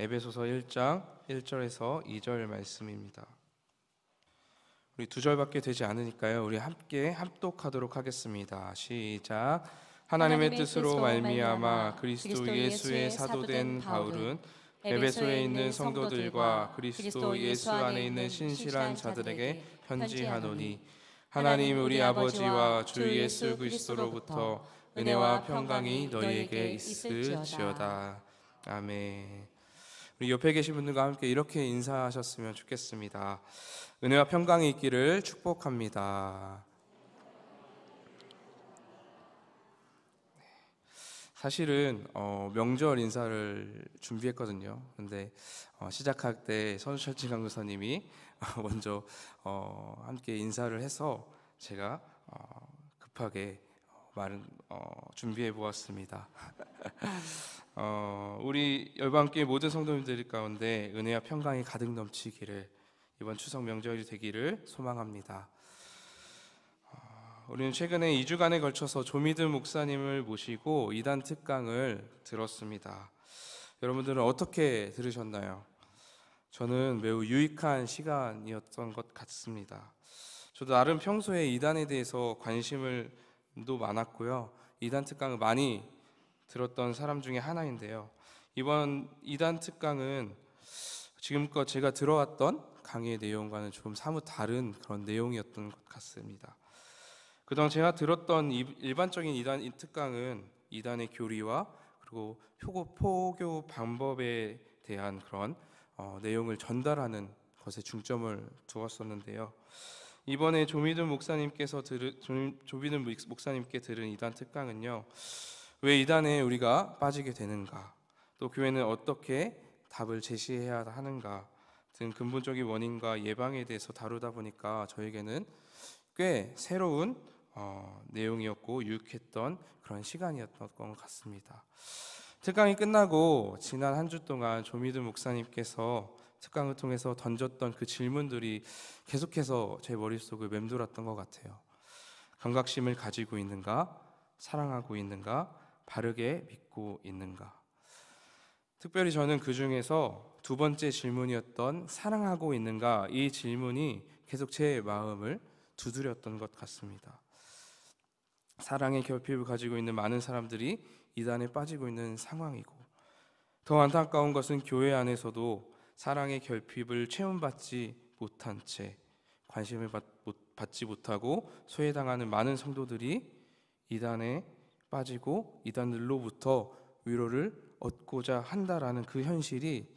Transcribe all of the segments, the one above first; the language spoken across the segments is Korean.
에베소서 1장 1절에서 2절 말씀입니다. 우리 두 절밖에 되지 않으니까요. 우리 함께 합독하도록 하겠습니다. 시작. 하나님의 뜻으로 말미암아 그리스도 예수의 사도된 바울은 에베소에 있는 성도들과 그리스도 예수 안에 있는 신실한 자들에게 편지하노니, 하나님 우리 아버지와 주 예수 그리스도로부터 은혜와 평강이 너희에게 있을지어다. 아멘. 우리 옆에 계신 분들과 함께 이렇게 인사하셨으면 좋겠습니다. 은혜와 평강이 있기를 축복합니다. 사실은 명절 인사를 준비했거든요. 근데 시작할 때 선우철진 강교사님이 먼저 함께 인사를 해서 제가 급하게 말은 준비해 보았습니다. 우리 열방교회 모든 성도님들 가운데 은혜와 평강이 가득 넘치기를, 이번 추석 명절이 되기를 소망합니다. 우리는 최근에 2주간에 걸쳐서 조미드 목사님을 모시고 이단 특강을 들었습니다. 여러분들은 어떻게 들으셨나요? 저는 매우 유익한 시간이었던 것 같습니다. 저도 나름 평소에 이단에 대해서 관심도 많았고요. 이단 특강을 많이 들었던 사람 중에 하나인데요. 이번 이단 특강은 지금껏 제가 들어왔던 강의의 내용과는 좀 사뭇 다른 그런 내용이었던 것 같습니다. 그동안 제가 들었던 일반적인 이단 특강은 이단의 교리와 그리고 포교 방법에 대한 그런 내용을 전달하는 것에 중점을 두었었는데요. 이번에 조미든 목사님께 들은 이단 특강은요, 왜 이단에 우리가 빠지게 되는가, 또 교회는 어떻게 답을 제시해야 하는가 등 근본적인 원인과 예방에 대해서 다루다 보니까 저에게는 꽤 새로운 내용이었고 유익했던 그런 시간이었던 것 같습니다. 특강이 끝나고 지난 한 주 동안 조미든 목사님께서 특강을 통해서 던졌던 그 질문들이 계속해서 제 머릿속을 맴돌았던 것 같아요. 감각심을 가지고 있는가? 사랑하고 있는가? 바르게 믿고 있는가? 특별히 저는 그 중에서 두 번째 질문이었던 사랑하고 있는가? 이 질문이 계속 제 마음을 두드렸던 것 같습니다. 사랑의 결핍을 가지고 있는 많은 사람들이 이단에 빠지고 있는 상황이고, 더 안타까운 것은 교회 안에서도 사랑의 결핍을 체험받지 못한 채 관심을 받지 못하고 소외당하는 많은 성도들이 이단에 빠지고 이단들로부터 위로를 얻고자 한다라는 그 현실이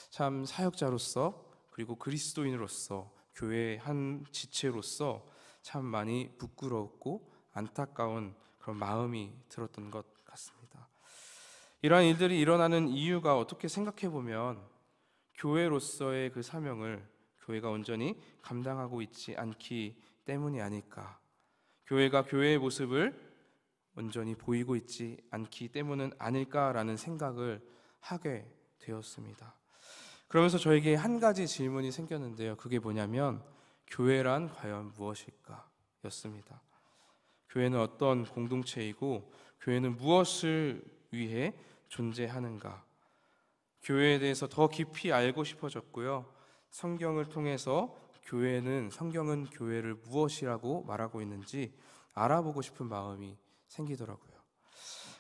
참 사역자로서, 그리고 그리스도인으로서, 교회의 한 지체로서 참 많이 부끄럽고 안타까운 그런 마음이 들었던 것 같습니다. 이러한 일들이 일어나는 이유가 어떻게 생각해 보면 교회로서의 그 사명을 교회가 온전히 감당하고 있지 않기 때문이 아닐까, 교회가 교회의 모습을 온전히 보이고 있지 않기 때문은 아닐까라는 생각을 하게 되었습니다. 그러면서 저에게 한 가지 질문이 생겼는데요. 그게 뭐냐면, 교회란 과연 무엇일까? 였습니다. 교회는 어떤 공동체이고 교회는 무엇을 위해 존재하는가? 교회에 대해서 더 깊이 알고 싶어졌고요. 성경을 통해서 성경은 교회를 무엇이라고 말하고 있는지 알아보고 싶은 마음이 생기더라고요.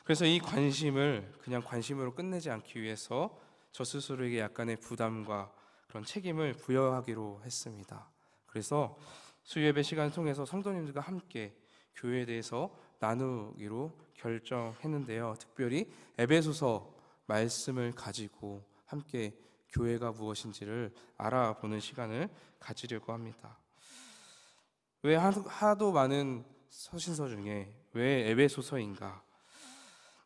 그래서 이 관심을 그냥 관심으로 끝내지 않기 위해서 저 스스로에게 약간의 부담과 그런 책임을 부여하기로 했습니다. 그래서 수요예배 시간을 통해서 성도님들과 함께 교회에 대해서 나누기로 결정했는데요. 특별히 에베소서 말씀을 가지고 함께 교회가 무엇인지를 알아보는 시간을 가지려고 합니다. 왜 하도 많은 서신서 중에 왜 에베소서인가?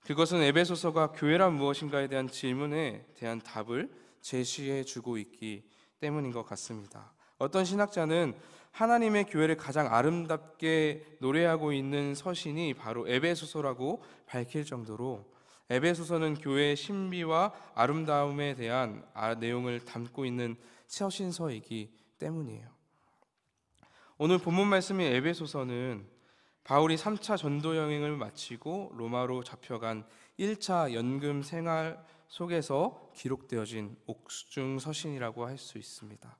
그것은 에베소서가 교회란 무엇인가에 대한 질문에 대한 답을 제시해 주고 있기 때문인 것 같습니다. 어떤 신학자는 하나님의 교회를 가장 아름답게 노래하고 있는 서신이 바로 에베소서라고 밝힐 정도로 에베소서는 교회의 신비와 아름다움에 대한 내용을 담고 있는 서신서이기 때문이에요. 오늘 본문 말씀인 에베소서는 바울이 3차 전도 여행을 마치고 로마로 잡혀간 1차 연금 생활 속에서 기록되어진 옥중서신이라고 할 수 있습니다.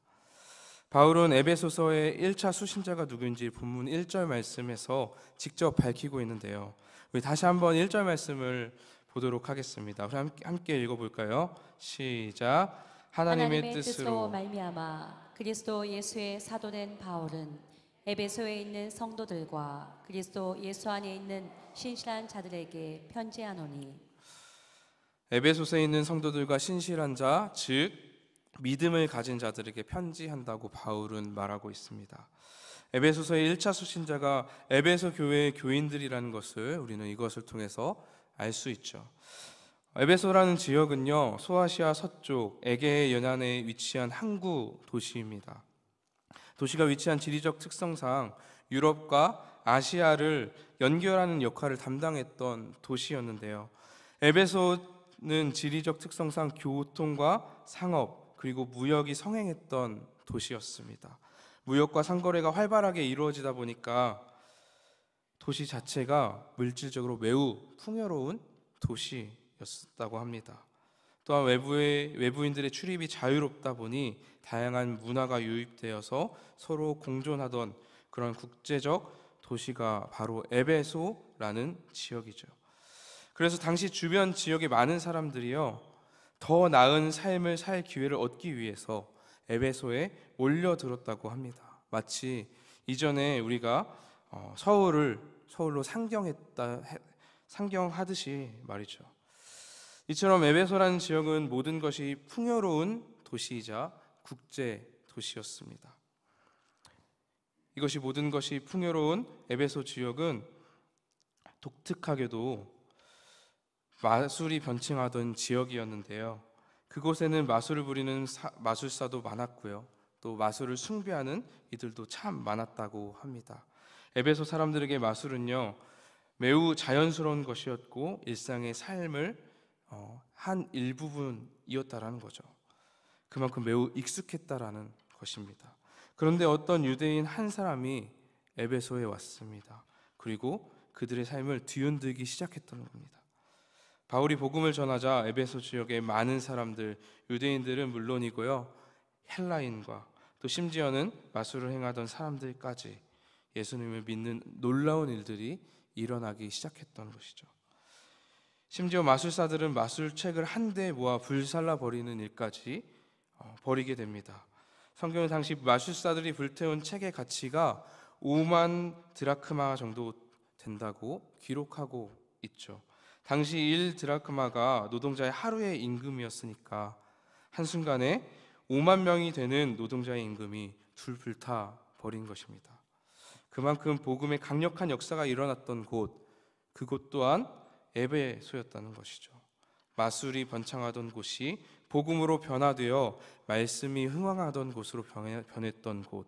바울은 에베소서의 1차 수신자가 누구인지 본문 1절 말씀에서 직접 밝히고 있는데요. 우리 다시 한번 1절 말씀을 보도록 하겠습니다. 함께 읽어볼까요? 시작. 하나님의 뜻으로 말미암아 그리스도 예수의 사도된 바울은 에베소에 있는 성도들과 그리스도 예수 안에 있는 신실한 자들에게 편지하노니. 에베소서에 있는 성도들과 신실한 자, 즉 믿음을 가진 자들에게 편지한다고 바울은 말하고 있습니다. 에베소서의 1차 수신자가 에베소 교회의 교인들이라는 것을 우리는 이것을 통해서 알 수 있죠. 에베소라는 지역은요, 소아시아 서쪽 에게해 연안에 위치한 항구 도시입니다. 도시가 위치한 지리적 특성상 유럽과 아시아를 연결하는 역할을 담당했던 도시였는데요. 에베소는 지리적 특성상 교통과 상업 그리고 무역이 성행했던 도시였습니다. 무역과 상거래가 활발하게 이루어지다 보니까 도시 자체가 물질적으로 매우 풍요로운 도시였다고 합니다. 또한 외부인들의 출입이 자유롭다 보니 다양한 문화가 유입되어서 서로 공존하던 그런 국제적 도시가 바로 에베소라는 지역이죠. 그래서 당시 주변 지역의 많은 사람들이요, 더 나은 삶을 살 기회를 얻기 위해서 에베소에 몰려들었다고 합니다. 마치 이전에 우리가 서울로 상경하듯이 말이죠. 이처럼 에베소라는 지역은 모든 것이 풍요로운 도시이자 국제 도시였습니다. 이것이 모든 것이 풍요로운 에베소 지역은 독특하게도 마술이 번창하던 지역이었는데요. 그곳에는 마술을 부리는 마술사도 많았고요. 또 마술을 숭배하는 이들도 참 많았다고 합니다. 에베소 사람들에게 마술은요, 매우 자연스러운 것이었고 일상의 삶을 한 일부분이었다라는 거죠. 그만큼 매우 익숙했다라는 것입니다. 그런데 어떤 유대인 한 사람이 에베소에 왔습니다. 그리고 그들의 삶을 뒤흔들기 시작했다는 겁니다. 바울이 복음을 전하자 에베소 지역의 많은 사람들, 유대인들은 물론이고요, 헬라인과 또 심지어는 마술을 행하던 사람들까지 예수님을 믿는 놀라운 일들이 일어나기 시작했던 것이죠. 심지어 마술사들은 마술책을 한데 모아 불살라 버리는 일까지 벌이게 됩니다. 성경은 당시 마술사들이 불태운 책의 가치가 5만 드라크마 정도 된다고 기록하고 있죠. 당시 1드라크마가 노동자의 하루의 임금이었으니까 한순간에 5만 명이 되는 노동자의 임금이 불타 버린 것입니다. 그만큼 복음의 강력한 역사가 일어났던 그곳 또한 에베소였다는 것이죠. 마술이 번창하던 곳이 복음으로 변화되어 말씀이 흥왕하던 곳으로 변했던 곳,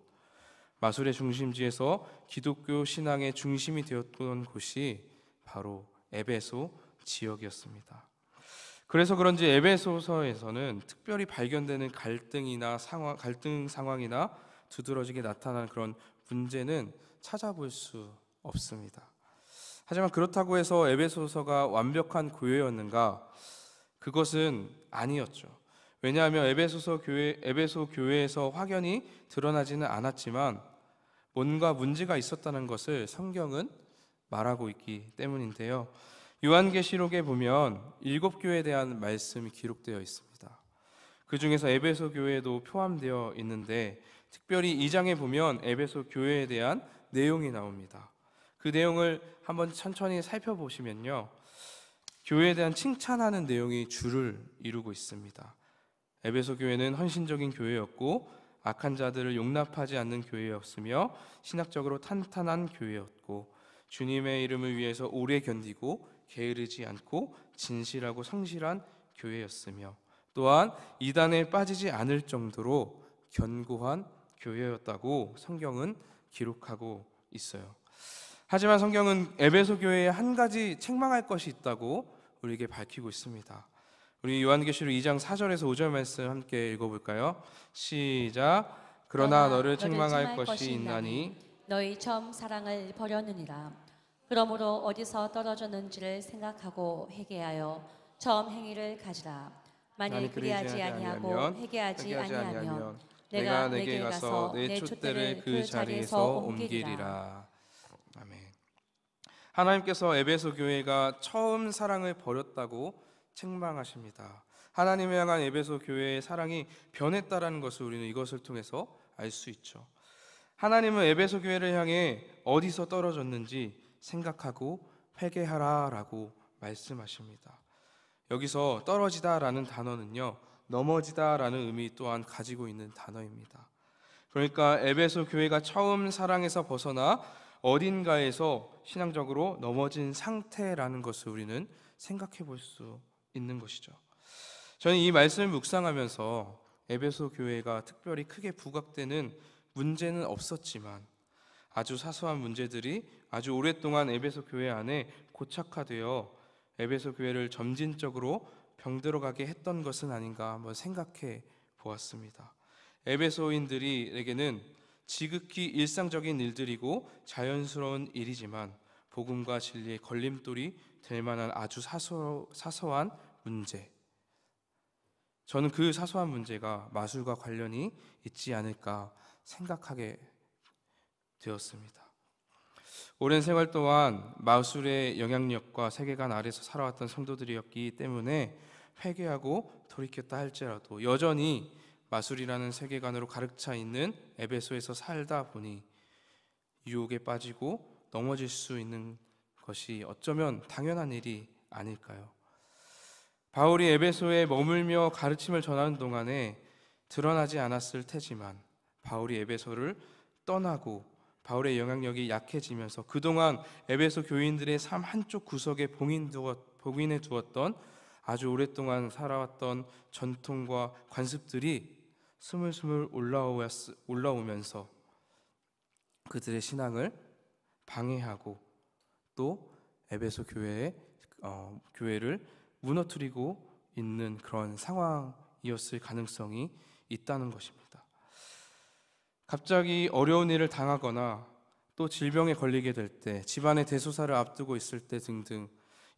마술의 중심지에서 기독교 신앙의 중심이 되었던 곳이 바로 에베소 지역이었습니다. 그래서 그런지 에베소서에서는 특별히 발견되는 갈등 상황이나 두드러지게 나타나는 그런 문제는 찾아볼 수 없습니다. 하지만 그렇다고 해서 에베소서가 완벽한 교회였는가? 그것은 아니었죠. 왜냐하면 에베소 교회에서 확연히 드러나지는 않았지만 뭔가 문제가 있었다는 것을 성경은 말하고 있기 때문인데요. 요한계시록에 보면 7교회에 대한 말씀이 기록되어 있습니다. 그 중에서 에베소 교회도 포함되어 있는데 특별히 2장에 보면 에베소 교회에 대한 내용이 나옵니다. 그 내용을 한번 천천히 살펴보시면요, 교회에 대한 칭찬하는 내용이 주를 이루고 있습니다. 에베소 교회는 헌신적인 교회였고 악한 자들을 용납하지 않는 교회였으며 신학적으로 탄탄한 교회였고 주님의 이름을 위해서 오래 견디고 게으르지 않고 진실하고 성실한 교회였으며 또한 이단에 빠지지 않을 정도로 견고한 교회였다고 성경은 기록하고 있어요. 하지만 성경은 에베소 교회에 한 가지 책망할 것이 있다고 우리에게 밝히고 있습니다. 우리 요한계시록 2장 4절에서 5절 말씀 함께 읽어볼까요? 시작. 그러나 너를 책망할 것이 있나니 너희 처음 사랑을 버렸느니라. 그러므로 어디서 떨어졌는지를 생각하고 회개하여 처음 행위를 가지라. 만일 그리하지 아니하고 회개하지 아니하면 내가 내게 가서 내 촛대를 그 자리에서 옮기리라. 아멘. 하나님께서 에베소 교회가 처음 사랑을 버렸다고 책망하십니다. 하나님을 향한 에베소 교회의 사랑이 변했다라는 것을 우리는 이것을 통해서 알 수 있죠. 하나님은 에베소 교회를 향해 어디서 떨어졌는지 생각하고 회개하라라고 말씀하십니다. 여기서 떨어지다라는 단어는요, 넘어지다라는 의미 또한 가지고 있는 단어입니다. 그러니까 에베소 교회가 처음 사랑에서 벗어나 어딘가에서 신앙적으로 넘어진 상태라는 것을 우리는 생각해 볼 수 있는 것이죠. 저는 이 말씀을 묵상하면서 에베소 교회가 특별히 크게 부각되는 문제는 없었지만 아주 사소한 문제들이 아주 오랫동안 에베소 교회 안에 고착화되어 에베소 교회를 점진적으로 병들어가게 했던 것은 아닌가 한번 생각해 보았습니다. 에베소인들에게는 지극히 일상적인 일들이고 자연스러운 일이지만 복음과 진리의 걸림돌이 될 만한 아주 사소한 문제, 저는 그 사소한 문제가 마술과 관련이 있지 않을까 생각하게 되었습니다. 오랜 생활 동안 마술의 영향력과 세계관 아래서 살아왔던 성도들이었기 때문에 회개하고 돌이켰다 할지라도 여전히 마술이라는 세계관으로 가득 차 있는 에베소에서 살다 보니 유혹에 빠지고 넘어질 수 있는 것이 어쩌면 당연한 일이 아닐까요? 바울이 에베소에 머물며 가르침을 전하는 동안에 드러나지 않았을 테지만 바울이 에베소를 떠나고 바울의 영향력이 약해지면서 그동안 에베소 교인들의 삶 한쪽 구석에 봉인해 두었던 아주 오랫동안 살아왔던 전통과 관습들이 스물스물 올라오면서 그들의 신앙을 방해하고 또 에베소 교회를 무너뜨리고 있는 그런 상황이었을 가능성이 있다는 것입니다. 갑자기 어려운 일을 당하거나 또 질병에 걸리게 될 때, 집안의 대소사를 앞두고 있을 때 등등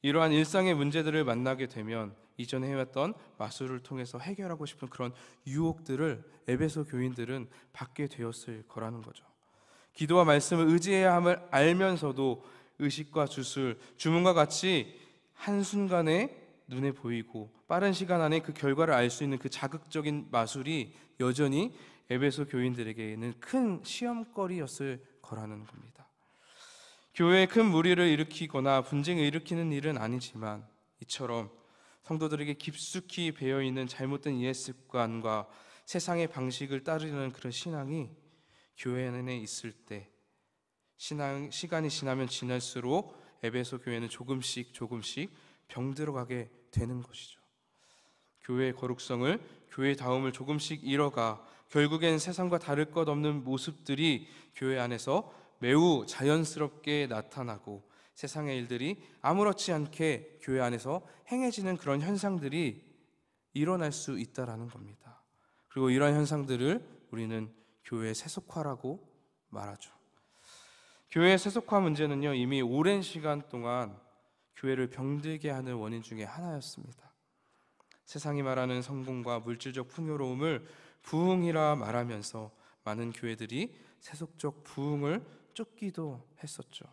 이러한 일상의 문제들을 만나게 되면 이전에 해왔던 마술을 통해서 해결하고 싶은 그런 유혹들을 에베소 교인들은 받게 되었을 거라는 거죠. 기도와 말씀을 의지해야 함을 알면서도 의식과 주술, 주문과 같이 한순간에 눈에 보이고 빠른 시간 안에 그 결과를 알 수 있는 그 자극적인 마술이 여전히 에베소 교인들에게는 큰 시험거리였을 거라는 겁니다. 교회에 큰 무리를 일으키거나 분쟁을 일으키는 일은 아니지만 이처럼 성도들에게 깊숙이 배어있는 잘못된 이해 습관과 세상의 방식을 따르는 그런 신앙이 교회 안에 있을 때 시간이 지나면 지날수록 에베소 교회는 조금씩 병들어가게 되는 것이죠. 교회의 거룩성을, 교회다움을 조금씩 잃어가 결국엔 세상과 다를 것 없는 모습들이 교회 안에서 매우 자연스럽게 나타나고 세상의 일들이 아무렇지 않게 교회 안에서 행해지는 그런 현상들이 일어날 수 있다라는 겁니다. 그리고 이러한 현상들을 우리는 교회의 세속화라고 말하죠. 교회의 세속화 문제는요, 이미 오랜 시간 동안 교회를 병들게 하는 원인 중에 하나였습니다. 세상이 말하는 성공과 물질적 풍요로움을 부흥이라 말하면서 많은 교회들이 세속적 부흥을 쫓기도 했었죠.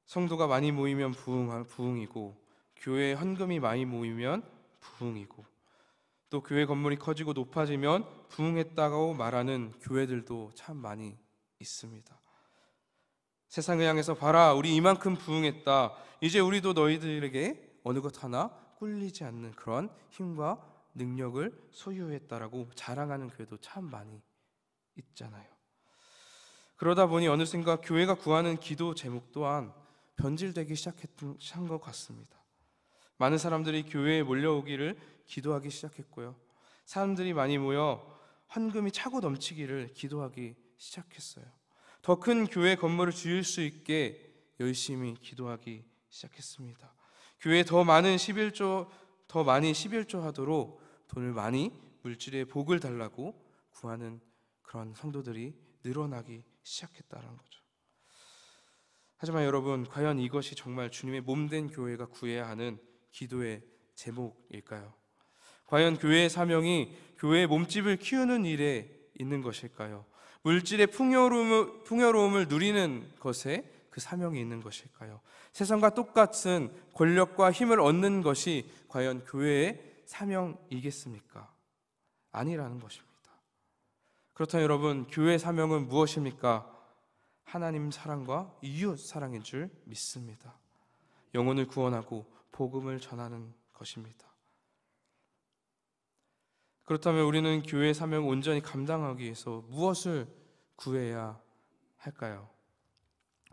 성도가 많이 모이면 부흥이고 교회에 헌금이 많이 모이면 부흥이고 또 교회 건물이 커지고 높아지면 부흥했다고 말하는 교회들도 참 많이 있습니다. 세상을 향해서 봐라, 우리 이만큼 부흥했다, 이제 우리도 너희들에게 어느 것 하나 꿀리지 않는 그런 힘과 능력을 소유했다라고 자랑하는 교회도 참 많이 있잖아요. 그러다 보니 어느샌가 교회가 구하는 기도 제목 또한 변질되기 시작한 것 같습니다. 많은 사람들이 교회에 몰려오기를 기도하기 시작했고요, 사람들이 많이 모여 헌금이 차고 넘치기를 기도하기 시작했어요. 더 큰 교회 건물을 지을 수 있게 열심히 기도하기 시작했습니다. 교회에 더 많이 11조 하도록 돈을 많이 물질의 복을 달라고 구하는 그런 성도들이 늘어나기 시작했다는 거죠. 하지만 여러분, 과연 이것이 정말 주님의 몸된 교회가 구해야 하는 기도의 제목일까요? 과연 교회의 사명이 교회의 몸집을 키우는 일에 있는 것일까요? 물질의 풍요로움을 누리는 것에 그 사명이 있는 것일까요? 세상과 똑같은 권력과 힘을 얻는 것이 과연 교회의 사명이겠습니까? 아니라는 것입니다. 그렇다면 여러분, 교회의 사명은 무엇입니까? 하나님 사랑과 이웃 사랑인 줄 믿습니다. 영혼을 구원하고 복음을 전하는 것입니다. 그렇다면 우리는 교회의 사명을 온전히 감당하기 위해서 무엇을 구해야 할까요?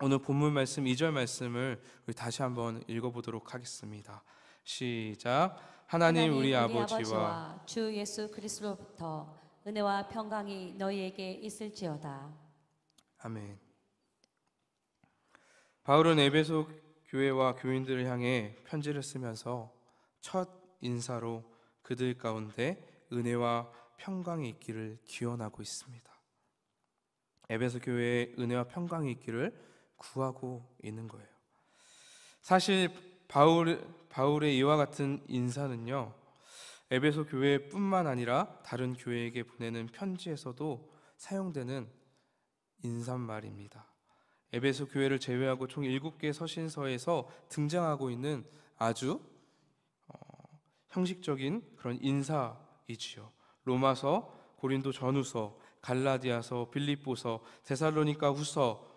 오늘 본문 말씀 2절 말씀을 우리 다시 한번 읽어보도록 하겠습니다. 시작. 하나님 우리 아버지와 주 예수 그리스도로부터 은혜와 평강이 너희에게 있을지어다. 아멘. 바울은 에베소 교회와 교인들을 향해 편지를 쓰면서 첫 인사로 그들 가운데 은혜와 평강이 있기를 기원하고 있습니다. 에베소 교회에 은혜와 평강이 있기를 구하고 있는 거예요. 사실 바울의 이와 같은 인사는요, 에베소 교회뿐만 아니라 다른 교회에게 보내는 편지에서도 사용되는 인사말입니다. 에베소 교회를 제외하고 총 7개 서신서에서 등장하고 있는 아주 형식적인 그런 인사이지요. 로마서, 고린도 전후서, 갈라디아서, 빌립보서, 데살로니가 후서,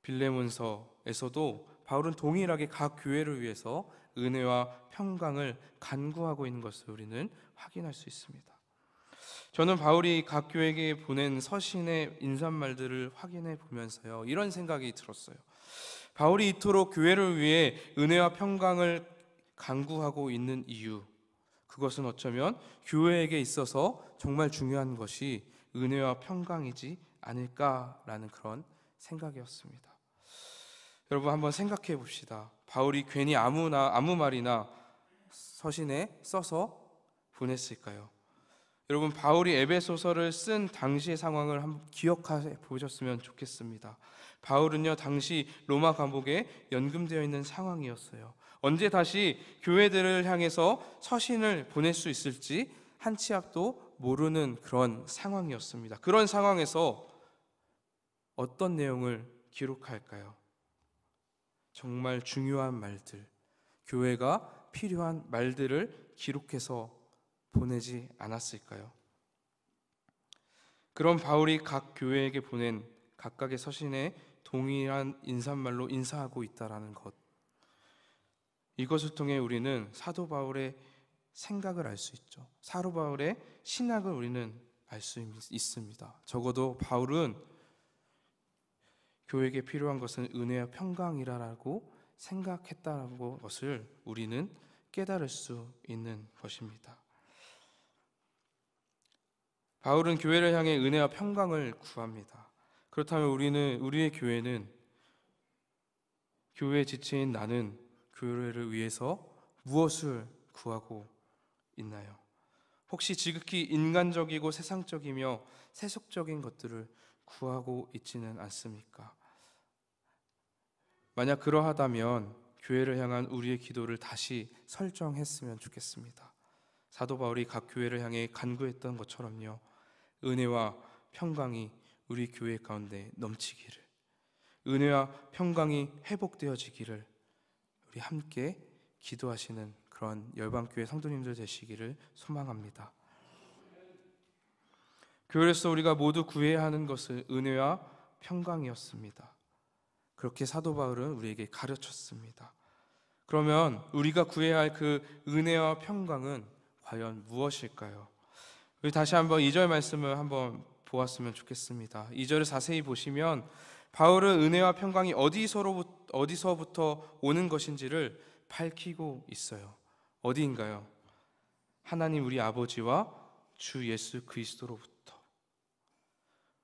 빌레몬서에서도 바울은 동일하게 각 교회를 위해서 은혜와 평강을 간구하고 있는 것을 우리는 확인할 수 있습니다. 저는 바울이 각 교회에게 보낸 서신의 인사말들을 확인해 보면서요, 이런 생각이 들었어요. 바울이 이토록 교회를 위해 은혜와 평강을 간구하고 있는 이유, 그것은 어쩌면 교회에게 있어서 정말 중요한 것이 은혜와 평강이지 않을까라는 그런 생각이었습니다. 여러분, 한번 생각해 봅시다. 바울이 괜히 아무 말이나 서신에 써서 보냈을까요? 여러분, 바울이 에베소서를 쓴 당시의 상황을 한번 기억해 보셨으면 좋겠습니다. 바울은요, 당시 로마 감옥에 연금되어 있는 상황이었어요. 언제 다시 교회들을 향해서 서신을 보낼 수 있을지 한 치 앞도 모르는 그런 상황이었습니다. 그런 상황에서 어떤 내용을 기록할까요? 정말 중요한 말들, 교회가 필요한 말들을 기록해서 보내지 않았을까요? 그런 바울이 각 교회에게 보낸 각각의 서신에 동일한 인사말로 인사하고 있다라는 것, 이것을 통해 우리는 사도 바울의 생각을 알 수 있죠. 사도 바울의 신학을 우리는 알 수 있습니다. 적어도 바울은 교회에게 필요한 것은 은혜와 평강이라고 생각했다는 것을 우리는 깨달을 수 있는 것입니다. 바울은 교회를 향해 은혜와 평강을 구합니다. 그렇다면 우리의 교회는, 교회 지체인 나는 교회를 위해서 무엇을 구하고 있나요? 혹시 지극히 인간적이고 세상적이며 세속적인 것들을 구하고 있지는 않습니까? 만약 그러하다면 교회를 향한 우리의 기도를 다시 설정했으면 좋겠습니다. 사도 바울이 각 교회를 향해 간구했던 것처럼요, 은혜와 평강이 우리 교회 가운데 넘치기를, 은혜와 평강이 회복되어지기를 우리 함께 기도하시는 그런 열방교회 성도님들 되시기를 소망합니다. 교회로서 우리가 모두 구해야 하는 것은 은혜와 평강이었습니다. 그렇게 사도 바울은 우리에게 가르쳤습니다. 그러면 우리가 구해야 할 그 은혜와 평강은 과연 무엇일까요? 우리 다시 한번 2절 말씀을 한번 보았으면 좋겠습니다. 2절을 자세히 보시면 바울은 은혜와 평강이 어디서부터 오는 것인지를 밝히고 있어요. 어디인가요? 하나님 우리 아버지와 주 예수 그리스도로부터,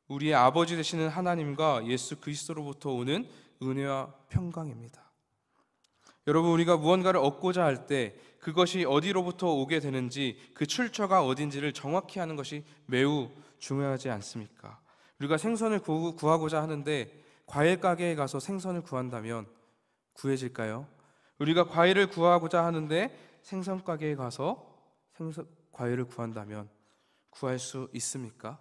우리의 아버지 되시는 하나님과 예수 그리스도로부터 오는 은혜와 평강입니다. 여러분, 우리가 무언가를 얻고자 할 때 그것이 어디로부터 오게 되는지, 그 출처가 어딘지를 정확히 하는 것이 매우 중요하지 않습니까? 우리가 생선을 구하고자 하는데 과일 가게에 가서 생선을 구한다면 구해질까요? 우리가 과일을 구하고자 하는데 생선 가게에 가서 과일을 구한다면 구할 수 있습니까?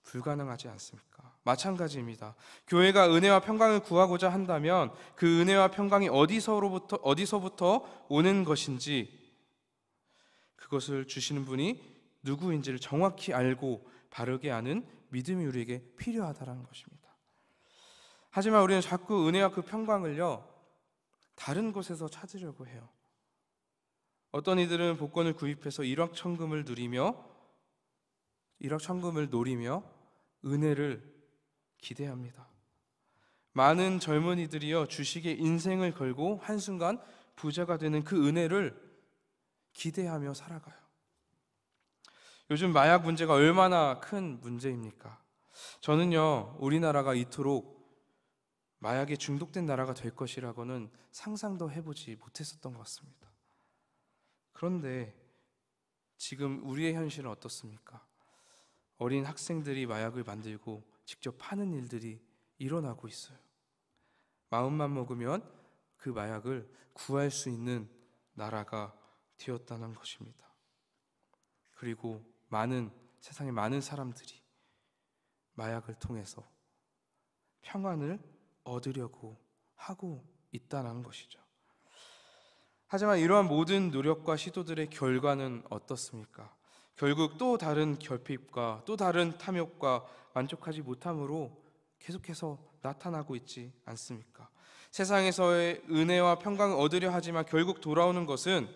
불가능하지 않습니까? 마찬가지입니다. 교회가 은혜와 평강을 구하고자 한다면 그 은혜와 평강이 어디서부터 오는 것인지, 그것을 주시는 분이 누구인지를 정확히 알고 바르게 아는 믿음이 우리에게 필요하다는 것입니다. 하지만 우리는 자꾸 은혜와 그 평강을요, 다른 곳에서 찾으려고 해요. 어떤 이들은 복권을 구입해서 일확천금을 노리며 은혜를 기대합니다. 많은 젊은이들이요, 주식에 인생을 걸고 한순간 부자가 되는 그 은혜를 기대하며 살아가요. 요즘 마약 문제가 얼마나 큰 문제입니까? 저는요, 우리나라가 이토록 마약에 중독된 나라가 될 것이라고는 상상도 해보지 못했었던 것 같습니다. 그런데 지금 우리의 현실은 어떻습니까? 어린 학생들이 마약을 만들고 직접 파는 일들이 일어나고 있어요. 마음만 먹으면 그 마약을 구할 수 있는 나라가 되었다는 것입니다. 그리고 세상의 많은 사람들이 마약을 통해서 평안을 얻으려고 하고 있다는 것이죠. 하지만 이러한 모든 노력과 시도들의 결과는 어떻습니까? 결국 또 다른 결핍과 또 다른 탐욕과 만족하지 못함으로 계속해서 나타나고 있지 않습니까? 세상에서의 은혜와 평강을 얻으려 하지만 결국 돌아오는 것은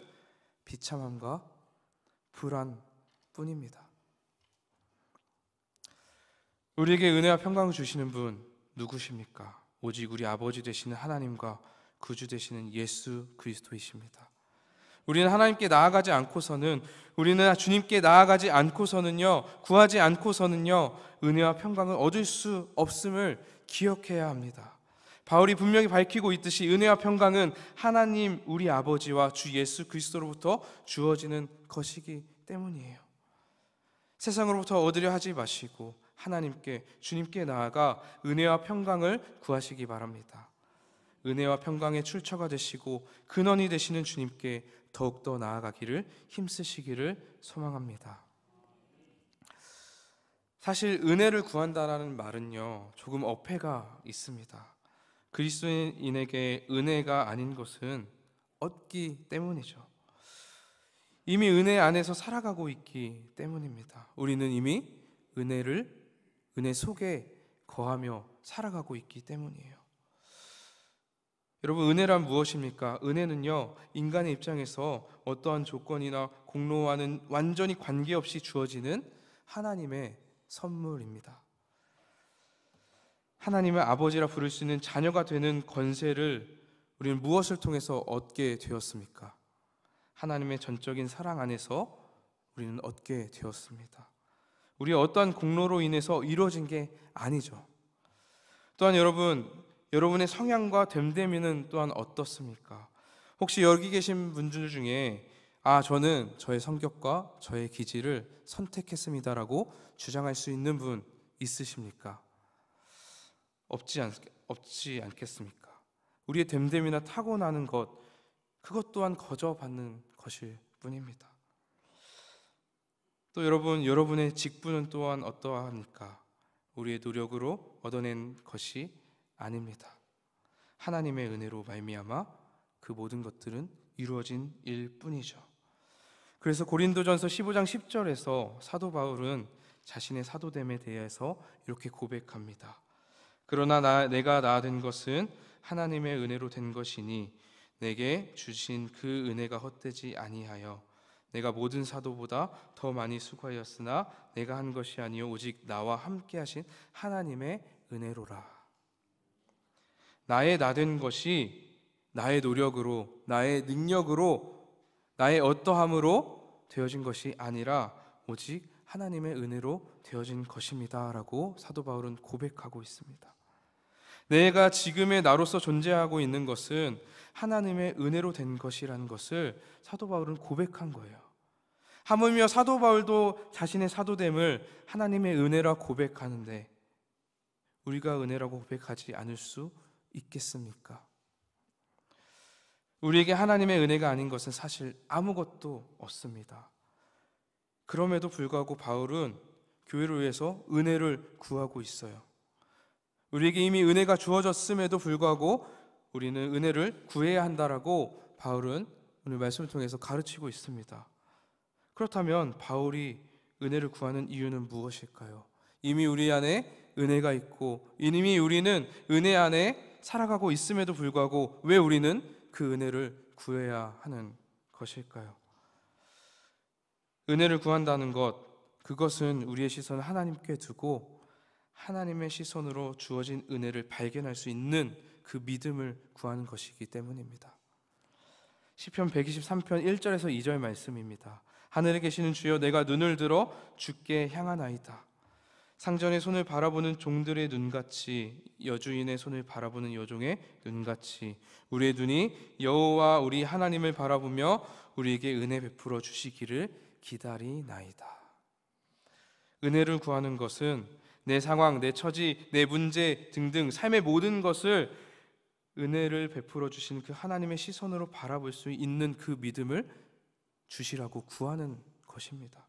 비참함과 불안뿐입니다. 우리에게 은혜와 평강을 주시는 분 누구십니까? 오직 우리 아버지 되시는 하나님과 구주 되시는 예수 그리스도이십니다. 우리는 주님께 나아가지 않고서는요, 구하지 않고서는요, 은혜와 평강을 얻을 수 없음을 기억해야 합니다. 바울이 분명히 밝히고 있듯이 은혜와 평강은 하나님 우리 아버지와 주 예수 그리스도로부터 주어지는 것이기 때문이에요. 세상으로부터 얻으려 하지 마시고 주님께 나아가 은혜와 평강을 구하시기 바랍니다. 은혜와 평강의 출처가 되시고 근원이 되시는 주님께 더욱더 나아가기를 힘쓰시기를 소망합니다. 사실 은혜를 구한다라는 말은요, 조금 어폐가 있습니다. 그리스도인에게 은혜가 아닌 것은 얻기 때문이죠. 이미 은혜 안에서 살아가고 있기 때문입니다. 우리는 이미 은혜 속에 거하며 살아가고 있기 때문이에요. 여러분, 은혜란 무엇입니까? 은혜는요, 인간의 입장에서 어떠한 조건이나 공로와는 완전히 관계없이 주어지는 하나님의 선물입니다. 하나님의 아버지라 부를 수 있는 자녀가 되는 권세를 우리는 무엇을 통해서 얻게 되었습니까? 하나님의 전적인 사랑 안에서 우리는 얻게 되었습니다. 우리의 어떠한 공로로 인해서 이루어진 게 아니죠. 또한 여러분의 성향과 됨됨이는 또한 어떻습니까? 혹시 여기 계신 분들 중에 저는 저의 성격과 저의 기질을 선택했습니다라고 주장할 수 있는 분 있으십니까? 없지 않겠습니까? 우리의 됨됨이나 타고나는 그것 또한 거저받는 것일 뿐입니다. 또 여러분의 직분은 또한 어떠합니까? 우리의 노력으로 얻어낸 것이 아닙니다. 하나님의 은혜로 말미암아 그 모든 것들은 이루어진 일뿐이죠. 그래서 고린도전서 15장 10절에서 사도 바울은 자신의 사도됨에 대해서 이렇게 고백합니다. 그러나 내가 된 것은 하나님의 은혜로 된 것이니 내게 주신 그 은혜가 헛되지 아니하여 내가 모든 사도보다 더 많이 수고하였으나 내가 한 것이 아니요 오직 나와 함께 하신 하나님의 은혜로라. 나의 나된 것이 나의 노력으로, 나의 능력으로, 나의 어떠함으로 되어진 것이 아니라 오직 하나님의 은혜로 되어진 것입니다 라고 사도 바울은 고백하고 있습니다. 내가 지금의 나로서 존재하고 있는 것은 하나님의 은혜로 된 것이라는 것을 사도 바울은 고백한 거예요. 하물며 사도 바울도 자신의 사도됨을 하나님의 은혜라 고백하는데 우리가 은혜라고 고백하지 않을 수 있겠습니까? 우리에게 하나님의 은혜가 아닌 것은 사실 아무것도 없습니다. 그럼에도 불구하고 바울은 교회를 위해서 은혜를 구하고 있어요. 우리에게 이미 은혜가 주어졌음에도 불구하고 우리는 은혜를 구해야 한다라고 바울은 오늘 말씀을 통해서 가르치고 있습니다. 그렇다면 바울이 은혜를 구하는 이유는 무엇일까요? 이미 우리 안에 은혜가 있고 이미 우리는 은혜 안에 살아가고 있음에도 불구하고 왜 우리는 그 은혜를 구해야 하는 것일까요? 은혜를 구한다는 것, 그것은 우리의 시선을 하나님께 두고 하나님의 시선으로 주어진 은혜를 발견할 수 있는 그 믿음을 구하는 것이기 때문입니다. 시편 123편 1절에서 2절 말씀입니다. 하늘에 계시는 주여, 내가 눈을 들어 주께 향하나이다. 상전의 손을 바라보는 종들의 눈같이, 여주인의 손을 바라보는 여종의 눈같이 우리의 눈이 여호와 우리 하나님을 바라보며 우리에게 은혜 베풀어 주시기를 기다리나이다. 은혜를 구하는 것은 내 상황, 내 처지, 내 문제 등등 삶의 모든 것을 은혜를 베풀어 주신 그 하나님의 시선으로 바라볼 수 있는 그 믿음을 주시라고 구하는 것입니다.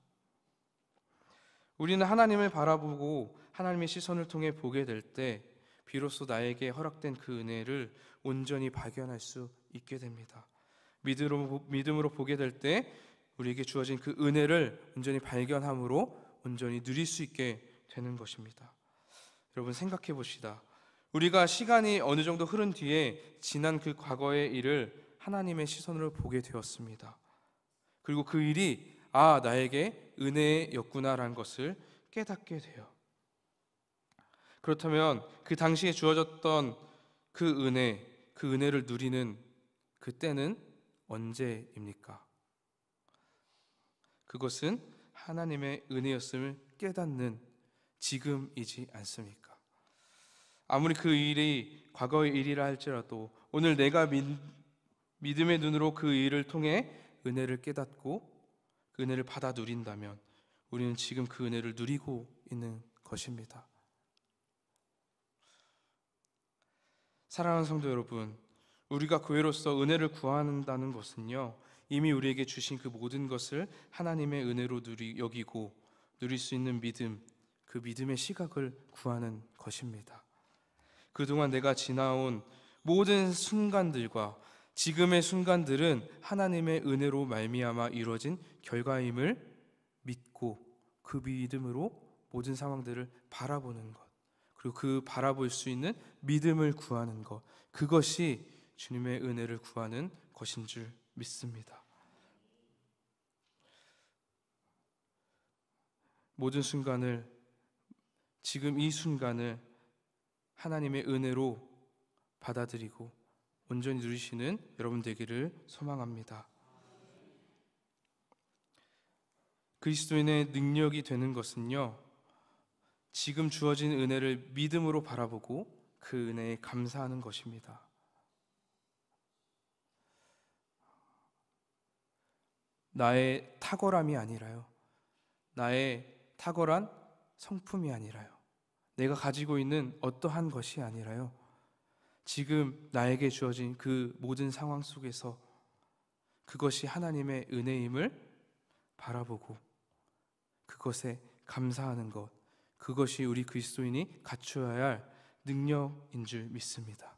우리는 하나님을 바라보고 하나님의 시선을 통해 보게 될 때 비로소 나에게 허락된 그 은혜를 온전히 발견할 수 있게 됩니다. 믿음으로 보게 될 때 우리에게 주어진 그 은혜를 온전히 발견함으로 온전히 누릴 수 있게 되는 것입니다. 여러분 생각해 봅시다. 우리가 시간이 어느 정도 흐른 뒤에 지난 그 과거의 일을 하나님의 시선으로 보게 되었습니다. 그리고 그 일이 나에게 은혜였구나라는 것을 깨닫게 돼요. 그렇다면 그 당시에 주어졌던 그 은혜를 누리는 그때는 언제입니까? 그것은 하나님의 은혜였음을 깨닫는 지금이지 않습니까? 아무리 그 일이 과거의 일이라 할지라도 오늘 내가 믿음의 눈으로 그 일을 통해 은혜를 깨닫고 그 은혜를 받아 누린다면 우리는 지금 그 은혜를 누리고 있는 것입니다. 사랑하는 성도 여러분, 우리가 교회로서 은혜를 구한다는 것은요, 이미 우리에게 주신 그 모든 것을 하나님의 은혜로 여기고 누릴 수 있는 믿음, 그 믿음의 시각을 구하는 것입니다. 그동안 내가 지나온 모든 순간들과 지금의 순간들은 하나님의 은혜로 말미암아 이루어진 결과임을 믿고 그 믿음으로 모든 상황들을 바라보는 것, 그리고 그 바라볼 수 있는 믿음을 구하는 것, 그것이 주님의 은혜를 구하는 것인 줄 믿습니다. 모든 순간을, 지금 이 순간을 하나님의 은혜로 받아들이고 온전히 누리시는 여러분 되기를 소망합니다. 그리스도인의 능력이 되는 것은요, 지금 주어진 은혜를 믿음으로 바라보고 그 은혜에 감사하는 것입니다. 나의 탁월함이 아니라요, 나의 탁월한 성품이 아니라요, 내가 가지고 있는 어떠한 것이 아니라요, 지금 나에게 주어진 그 모든 상황 속에서 그것이 하나님의 은혜임을 바라보고 그것에 감사하는 것, 그것이 우리 그리스도인이 갖추어야 할 능력인 줄 믿습니다.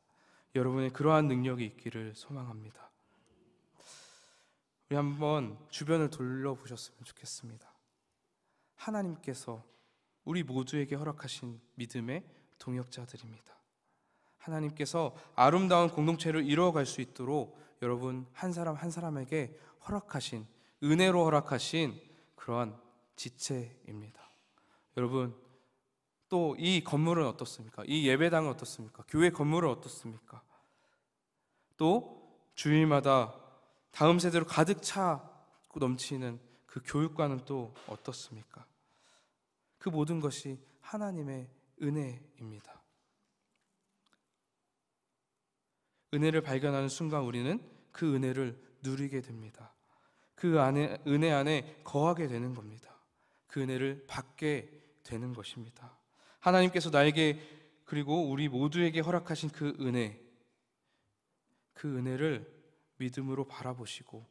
여러분의 그러한 능력이 있기를 소망합니다. 우리 한번 주변을 둘러보셨으면 좋겠습니다. 하나님께서 우리 모두에게 허락하신 믿음의 동역자들입니다. 하나님께서 아름다운 공동체를 이루어갈 수 있도록 여러분 한 사람 한 사람에게 허락하신, 은혜로 허락하신 그러한 지체입니다. 여러분, 또 이 건물은 어떻습니까? 이 예배당은 어떻습니까? 교회 건물은 어떻습니까? 또 주일마다 다음 세대로 가득 차고 넘치는 그 교육관은 또 어떻습니까? 그 모든 것이 하나님의 은혜입니다. 은혜를 발견하는 순간 우리는 그 은혜를 누리게 됩니다. 그 은혜 안에 거하게 되는 겁니다. 그 은혜를 받게 되는 것입니다. 하나님께서 나에게 그리고 우리 모두에게 허락하신 그 은혜를 믿음으로 바라보시고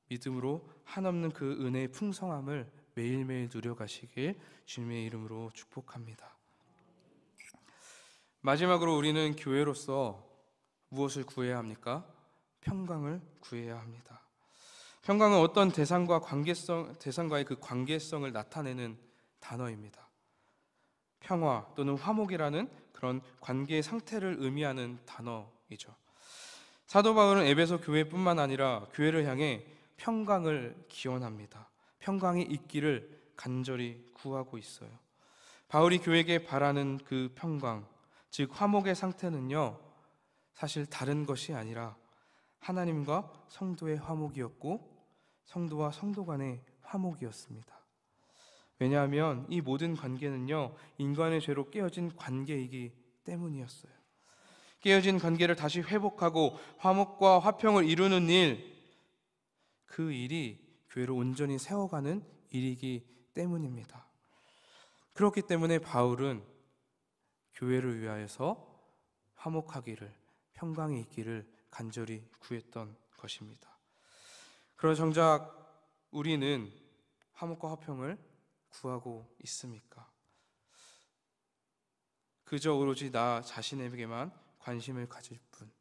믿음으로 한없는 그 은혜의 풍성함을 매일매일 누려가시길 주님의 이름으로 축복합니다. 마지막으로 우리는 교회로서 무엇을 구해야 합니까? 평강을 구해야 합니다. 평강은 어떤 대상과의 그 관계성을 나타내는 단어입니다. 평화 또는 화목이라는 그런 관계의 상태를 의미하는 단어이죠. 사도 바울은 에베소 교회뿐만 아니라 교회를 향해 평강을 기원합니다. 평강이 있기를 간절히 구하고 있어요. 바울이 교회에게 바라는 그 평강, 즉 화목의 상태는요, 사실 다른 것이 아니라 하나님과 성도의 화목이었고 성도와 성도 간의 화목이었습니다. 왜냐하면 이 모든 관계는요, 인간의 죄로 깨어진 관계이기 때문이었어요. 깨어진 관계를 다시 회복하고 화목과 화평을 이루는 일, 그 일이 교회를 온전히 세워가는 일이기 때문입니다. 그렇기 때문에 바울은 교회를 위하여서 화목하기를, 평강이 있기를 간절히 구했던 것입니다. 그러나 정작 우리는 화목과 화평을 구하고 있습니까? 그저 오로지 나 자신에게만 관심을 가질 뿐,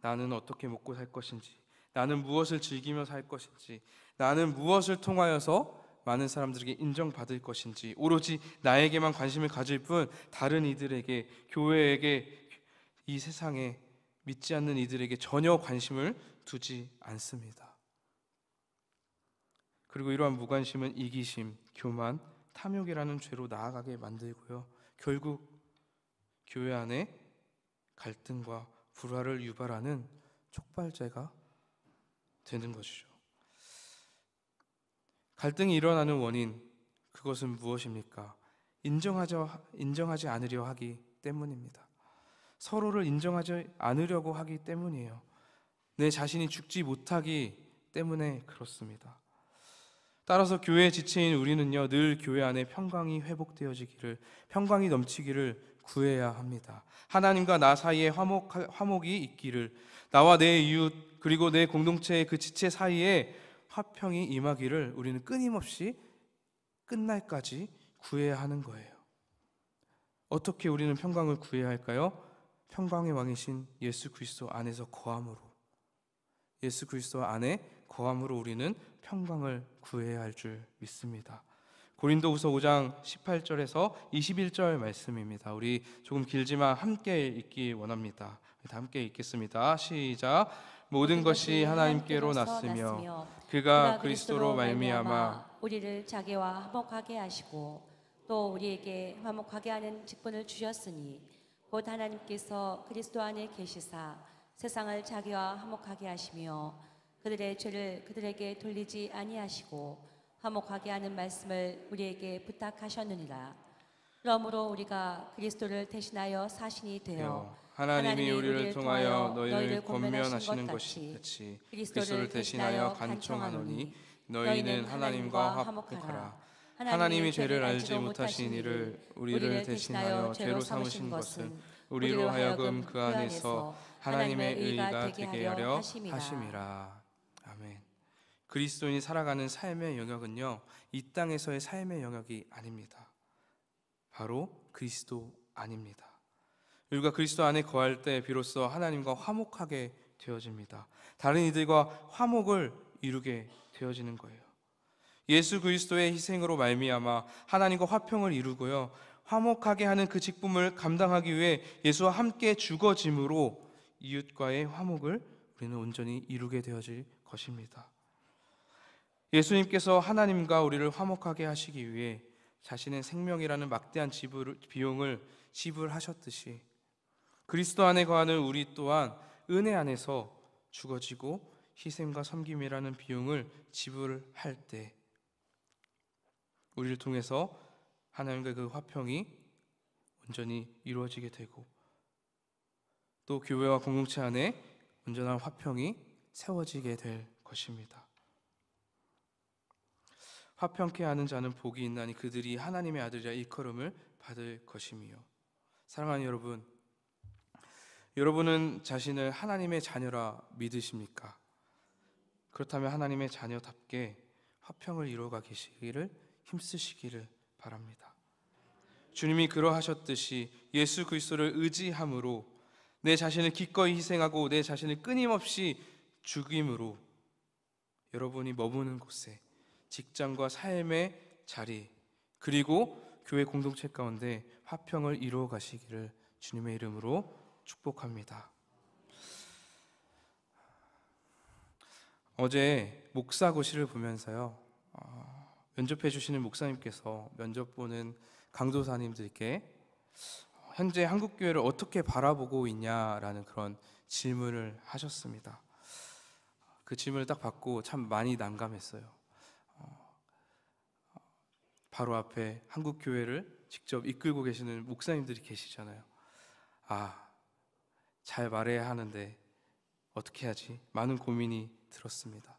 나는 어떻게 먹고 살 것인지, 나는 무엇을 즐기며 살 것인지, 나는 무엇을 통하여서 많은 사람들에게 인정받을 것인지 오로지 나에게만 관심을 가질 뿐 다른 이들에게, 교회에게, 이 세상에 믿지 않는 이들에게 전혀 관심을 두지 않습니다. 그리고 이러한 무관심은 이기심, 교만, 탐욕이라는 죄로 나아가게 만들고요, 결국 교회 안에 갈등과 불화를 유발하는 촉발제가 되는 것이죠. 갈등이 일어나는 원인, 그것은 무엇입니까? 인정하지 않으려 하기 때문입니다. 서로를 인정하지 않으려고 하기 때문이에요. 내 자신이 죽지 못하기 때문에 그렇습니다. 따라서 교회의 지체인 우리는요, 늘 교회 안에 평강이 회복되어지기를, 평강이 넘치기를 구해야 합니다. 하나님과 나 사이에 화목이 있기를, 나와 내 이웃 그리고 내 공동체의 그 지체 사이에 화평이 임하기를 우리는 끊임없이 끝날까지 구해야 하는 거예요. 어떻게 우리는 평강을 구해야 할까요? 평강의 왕이신 예수 그리스도 안에서 거함으로, 예수 그리스도 안에 거함으로 우리는 평강을 구해야 할 줄 믿습니다. 고린도후서 5장 18절에서 21절 말씀입니다. 우리 조금 길지만 함께 읽기 원합니다. 다 함께 읽겠습니다. 시작. 모든 것이 하나님께로 났으며 그가 그리스도로 말미암아 우리를 자기와 화목하게 하시고 또 우리에게 화목하게 하는 직분을 주셨으니 곧 하나님께서 그리스도 안에 계시사 세상을 자기와 화목하게 하시며 그들의 죄를 그들에게 돌리지 아니하시고 화목하게 하는 말씀을 우리에게 부탁하셨느니라. 그러므로 우리가 그리스도를 대신하여 사신이 되어 하나님이 우리를 통하여 너희를 권면하시는 것이 같이 그리스도를 대신하여 간청하노니 너희는 하나님과 화목하라. 하나님이 죄를 알지 못하신 이를 우리를 대신하여 죄로 삼으신 것은 우리로 하여금 그 안에서 하나님의 의가 되게 하려 하심이라. 아멘. 그리스도인이 살아가는 삶의 영역은요, 이 땅에서의 삶의 영역이 아닙니다. 바로 그리스도 안입니다. 우리가 그리스도 안에 거할 때 비로소 하나님과 화목하게 되어집니다. 다른 이들과 화목을 이루게 되어지는 거예요. 예수 그리스도의 희생으로 말미암아 하나님과 화평을 이루고요, 화목하게 하는 그 직분을 감당하기 위해 예수와 함께 죽어짐으로 이웃과의 화목을 우리는 온전히 이루게 되어질 것입니다. 예수님께서 하나님과 우리를 화목하게 하시기 위해 자신의 생명이라는 막대한 비용을 지불하셨듯이 그리스도 안에 거하는 우리 또한 은혜 안에서 죽어지고 희생과 섬김이라는 비용을 지불할 때 우리를 통해서 하나님과 그 화평이 온전히 이루어지게 되고 또 교회와 공동체 안에 온전한 화평이 세워지게 될 것입니다. 화평케 하는 자는 복이 있나니 그들이 하나님의 아들이라 일컬음을 받을 것이며 사랑하는 여러분, 여러분은 자신을 하나님의 자녀라 믿으십니까? 그렇다면 하나님의 자녀답게 화평을 이루어가 계시기를 힘쓰시기를 바랍니다. 주님이 그러하셨듯이 예수 그리스도를 의지함으로 내 자신을 기꺼이 희생하고 내 자신을 끊임없이 죽임으로 여러분이 머무는 곳에, 직장과 삶의 자리, 그리고 교회 공동체 가운데 화평을 이루어 가시기를 주님의 이름으로 축복합니다. 어제 목사고시를 보면서요, 면접해 주시는 목사님께서 면접 보는 강도사님들께 현재 한국교회를 어떻게 바라보고 있냐라는 그런 질문을 하셨습니다. 그 질문을 딱 받고 참 많이 난감했어요. 바로 앞에 한국교회를 직접 이끌고 계시는 목사님들이 계시잖아요. 잘 말해야 하는데 어떻게 하지? 많은 고민이 들었습니다.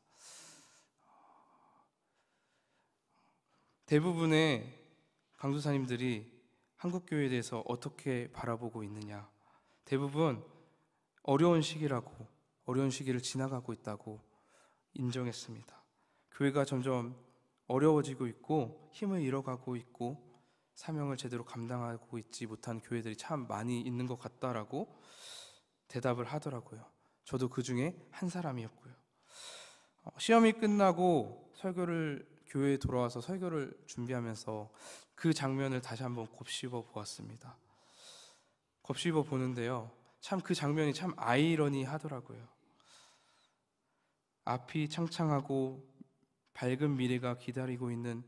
대부분의 강도사님들이 한국교회에 대해서 어떻게 바라보고 있느냐, 대부분 어려운 시기라고, 어려운 시기를 지나가고 있다고 인정했습니다. 교회가 점점 어려워지고 있고 힘을 잃어가고 있고 사명을 제대로 감당하고 있지 못한 교회들이 참 많이 있는 것 같다라고 대답을 하더라고요. 저도 그 중에 한 사람이었고요. 시험이 끝나고 교회에 돌아와서 설교를 준비하면서 그 장면을 다시 한번 곱씹어 보았습니다. 곱씹어 보는데요, 참 그 장면이 참 아이러니하더라고요. 앞이 창창하고 밝은 미래가 기다리고 있는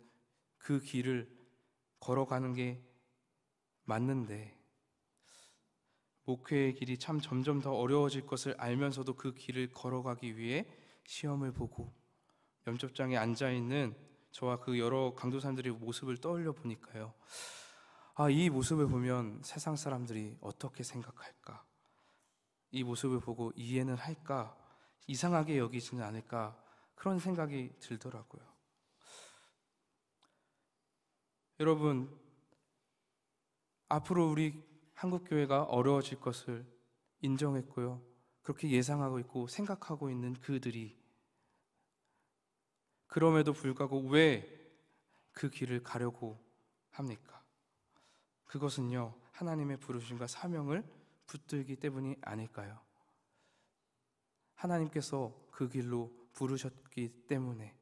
그 길을 걸어가는 게 맞는데 목회의 길이 참 점점 더 어려워질 것을 알면서도 그 길을 걸어가기 위해 시험을 보고 면접장에 앉아있는 저와 그 여러 강도사님들의 모습을 떠올려 보니까요, 이 모습을 보면 세상 사람들이 어떻게 생각할까? 이 모습을 보고 이해는 할까? 이상하게 여기지는 않을까? 그런 생각이 들더라고요. 여러분, 앞으로 우리 한국교회가 어려워질 것을 인정했고요, 그렇게 예상하고 있고 생각하고 있는 그들이 그럼에도 불구하고 왜 그 길을 가려고 합니까? 그것은요, 하나님의 부르심과 사명을 붙들기 때문이 아닐까요? 하나님께서 그 길로 부르셨기 때문에,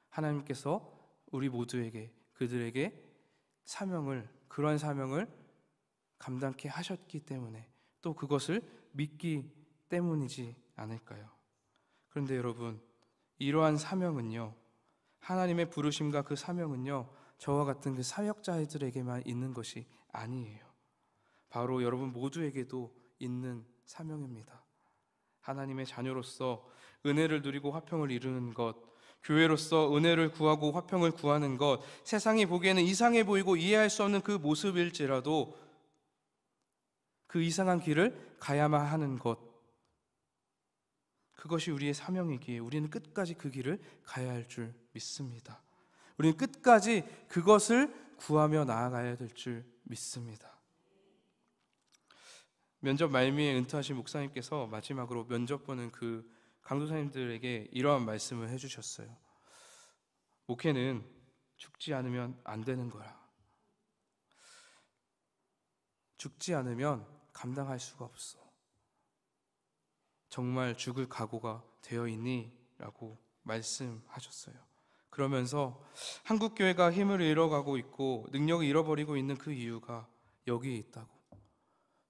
하나님께서 우리 모두에게, 그들에게 그러한 사명을 감당케 하셨기 때문에, 또 그것을 믿기 때문이지 않을까요? 그런데 여러분, 이러한 사명은요, 하나님의 부르심과 그 사명은요, 저와 같은 그 사역자들에게만 있는 것이 아니에요. 바로 여러분 모두에게도 있는 사명입니다. 하나님의 자녀로서 은혜를 누리고 화평을 이루는 것, 교회로서 은혜를 구하고 화평을 구하는 것, 세상이 보기에는 이상해 보이고 이해할 수 없는 그 모습일지라도 그 이상한 길을 가야만 하는 것, 그것이 우리의 사명이기에 우리는 끝까지 그 길을 가야 할 줄 믿습니다. 우리는 끝까지 그것을 구하며 나아가야 될 줄 믿습니다. 면접 말미에 은퇴하신 목사님께서 마지막으로 면접 보는 그 강도사님들에게 이러한 말씀을 해주셨어요. 목회는 죽지 않으면 안 되는 거야. 죽지 않으면 감당할 수가 없어. 정말 죽을 각오가 되어 있니? 라고 말씀하셨어요. 그러면서 한국교회가 힘을 잃어가고 있고 능력을 잃어버리고 있는 그 이유가 여기에 있다고.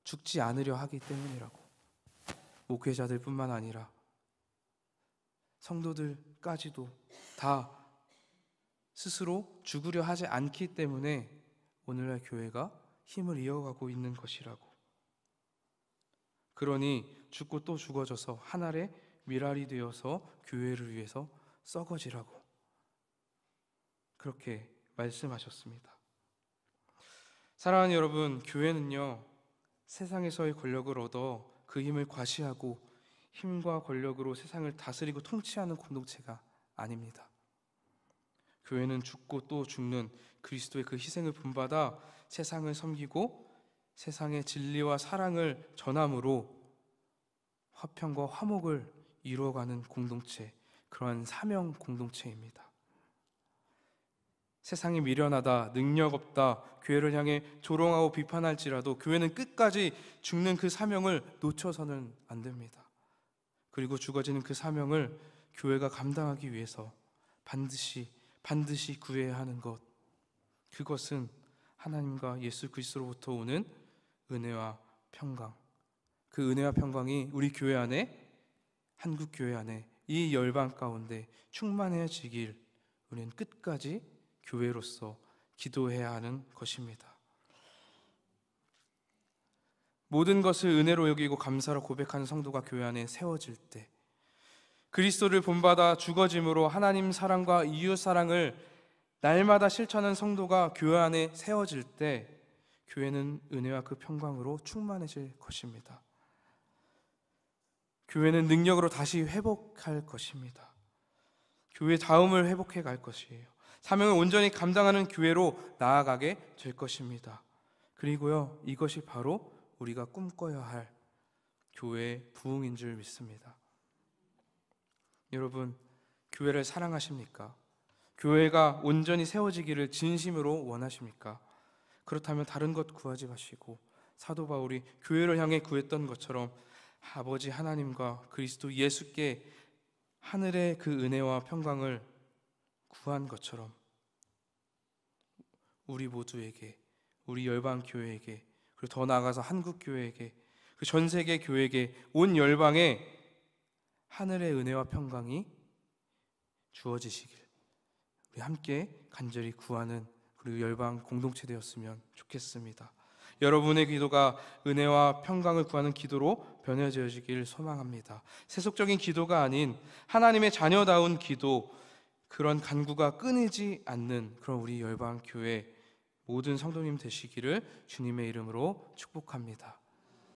죽지 않으려 하기 때문이라고. 목회자들 뿐만 아니라 성도들까지도 다 스스로 죽으려 하지 않기 때문에 오늘날 교회가 힘을 이어가고 있는 것이라고. 그러니 죽고 또 죽어져서 하늘의 미랄이 되어서 교회를 위해서 썩어지라고 그렇게 말씀하셨습니다. 사랑하는 여러분, 교회는요, 세상에서의 권력을 얻어 그 힘을 과시하고 힘과 권력으로 세상을 다스리고 통치하는 공동체가 아닙니다. 교회는 죽고 또 죽는 그리스도의 그 희생을 본받아 세상을 섬기고 세상의 진리와 사랑을 전함으로 화평과 화목을 이루어가는 공동체, 그러한 사명 공동체입니다. 세상이 미련하다, 능력 없다, 교회를 향해 조롱하고 비판할지라도 교회는 끝까지 죽는 그 사명을 놓쳐서는 안 됩니다. 그리고 죽어지는 그 사명을 교회가 감당하기 위해서 반드시 구해야 하는 것, 그것은 하나님과 예수 그리스도로부터 오는 은혜와 평강, 그 은혜와 평강이 우리 교회 안에, 한국 교회 안에, 이 열방 가운데 충만해지길 우리는 끝까지 교회로서 기도해야 하는 것입니다. 모든 것을 은혜로 여기고 감사로 고백하는 성도가 교회 안에 세워질 때, 그리스도를 본받아 죽어짐으로 하나님 사랑과 이웃 사랑을 날마다 실천하는 성도가 교회 안에 세워질 때 교회는 은혜와 그 평강으로 충만해질 것입니다. 교회는 능력으로 다시 회복할 것입니다. 교회 다음을 회복해 갈 것이에요. 사명을 온전히 감당하는 교회로 나아가게 될 것입니다. 그리고요, 이것이 바로 우리가 꿈꿔야 할 교회의 부흥인 줄 믿습니다. 여러분, 교회를 사랑하십니까? 교회가 온전히 세워지기를 진심으로 원하십니까? 그렇다면 다른 것 구하지 마시고 사도 바울이 교회를 향해 구했던 것처럼 아버지 하나님과 그리스도 예수께 하늘의 그 은혜와 평강을 구한 것처럼 우리 모두에게, 우리 열방 교회에게, 그리고 더 나아가서 한국 교회에게, 그 전 세계 교회에게, 온 열방에 하늘의 은혜와 평강이 주어지시길 우리 함께 간절히 구하는 그리고 열방 공동체 되었으면 좋겠습니다. 여러분의 기도가 은혜와 평강을 구하는 기도로 변해지길 소망합니다. 세속적인 기도가 아닌 하나님의 자녀다운 기도, 그런 간구가 끊이지 않는 그런 우리 열방 교회 모든 성도님 되시기를 주님의 이름으로 축복합니다.